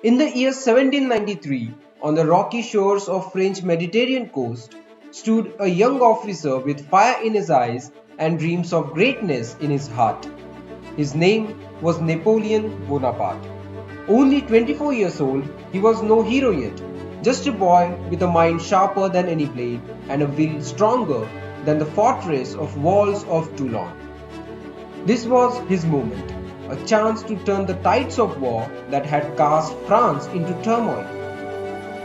In the year 1793, on the rocky shores of French Mediterranean coast, stood a young officer with fire in his eyes and dreams of greatness in his heart. His name was Napoleon Bonaparte. Only 24 years old, he was no hero yet, just a boy with a mind sharper than any blade and a will stronger than the fortress of walls of Toulon. This was his moment, a chance to turn the tides of war that had cast France into turmoil.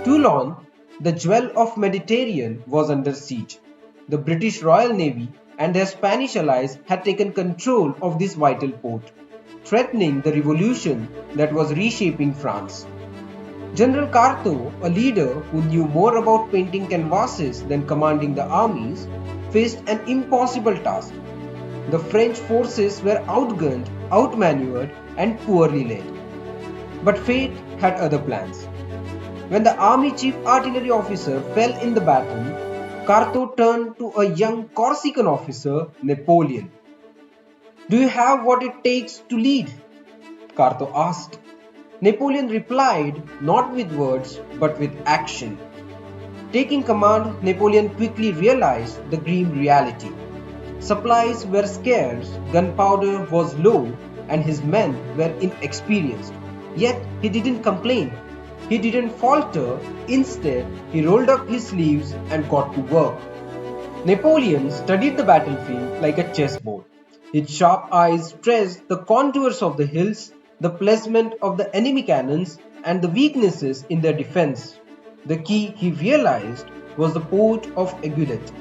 Toulon, the jewel of Mediterranean, was under siege. The British Royal Navy and their Spanish allies had taken control of this vital port, threatening the revolution that was reshaping France. General Cartho, a leader who knew more about painting canvases than commanding the armies, faced an impossible task. The French forces were outgunned, outmaneuvered, and poorly led. But fate had other plans. When the army chief artillery officer fell in the battle, Cartho turned to a young Corsican officer, Napoleon. "Do you have what it takes to lead?" Cartho asked. Napoleon replied, not with words, but with action. Taking command, Napoleon quickly realized the grim reality. Supplies were scarce, gunpowder was low, and his men were inexperienced. Yet he didn't complain. He didn't falter. Instead, he rolled up his sleeves and got to work. Napoleon studied the battlefield like a chessboard. His sharp eyes traced the contours of the hills, the placement of the enemy cannons, and the weaknesses in their defense. The key, he realized, was the port of Aiguillet.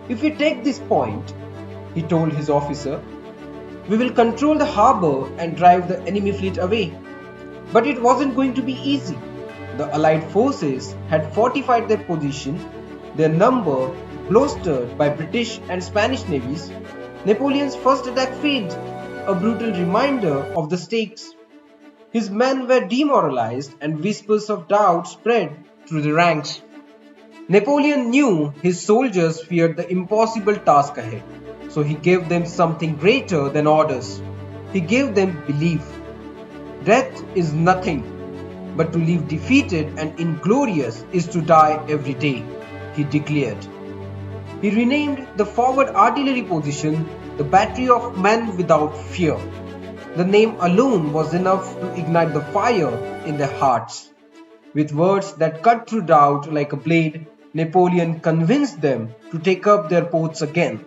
"If we take this point," he told his officer, "we will control the harbor and drive the enemy fleet away." But it wasn't going to be easy. The Allied forces had fortified their position, their number bolstered by British and Spanish navies. Napoleon's first attack failed, a brutal reminder of the stakes. His men were demoralized and whispers of doubt spread through the ranks. Napoleon knew his soldiers feared the impossible task ahead, so he gave them something greater than orders. He gave them belief. Death is nothing, but to live defeated and inglorious is to die every day, he declared. He renamed the forward artillery position the Battery of Men Without Fear. The name alone was enough to ignite the fire in their hearts. With words that cut through doubt like a blade, Napoleon convinced them to take up their posts again,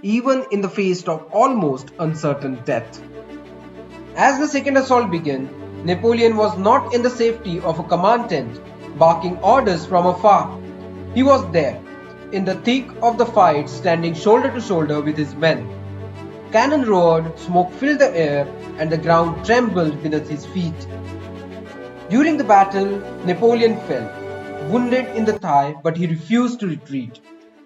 even in the face of almost uncertain death. As the second assault began, Napoleon was not in the safety of a command tent, barking orders from afar. He was there, in the thick of the fight, standing shoulder to shoulder with his men. Cannon roared, smoke filled the air, and the ground trembled beneath his feet. During the battle, Napoleon fell, wounded in the thigh, but he refused to retreat.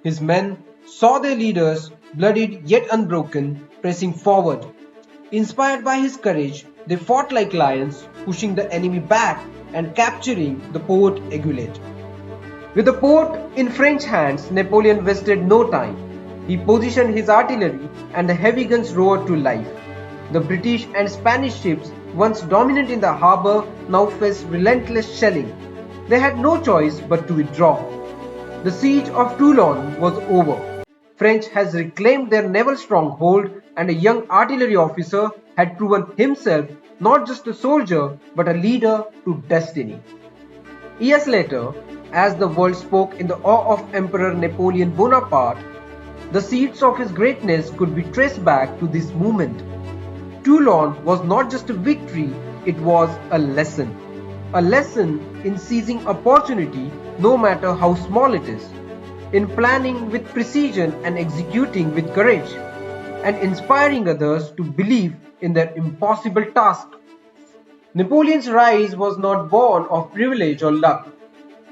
His men saw their leaders, bloodied yet unbroken, pressing forward. Inspired by his courage, they fought like lions, pushing the enemy back and capturing the port Aiguillet. With the port in French hands, Napoleon wasted no time. He positioned his artillery and the heavy guns roared to life. The British and Spanish ships, once dominant in the harbour, now faced relentless shelling. They had no choice but to withdraw. The siege of Toulon was over. French has reclaimed their naval stronghold, and a young artillery officer had proven himself not just a soldier but a leader to destiny. Years later, as the world spoke in the awe of Emperor Napoleon Bonaparte, the seeds of his greatness could be traced back to this moment. Toulon was not just a victory, it was a lesson. A lesson in seizing opportunity, no matter how small it is, in planning with precision and executing with courage, and inspiring others to believe in their impossible task. Napoleon's rise was not born of privilege or luck.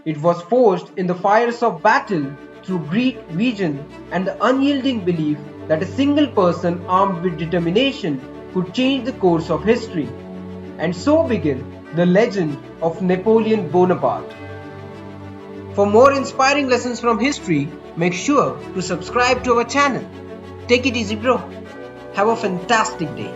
It was forged in the fires of battle through great vision and the unyielding belief that a single person armed with determination could change the course of history. And so began the legend of Napoleon Bonaparte. For more inspiring lessons from history, make sure to subscribe to our channel. Take it easy, bro. Have a fantastic day.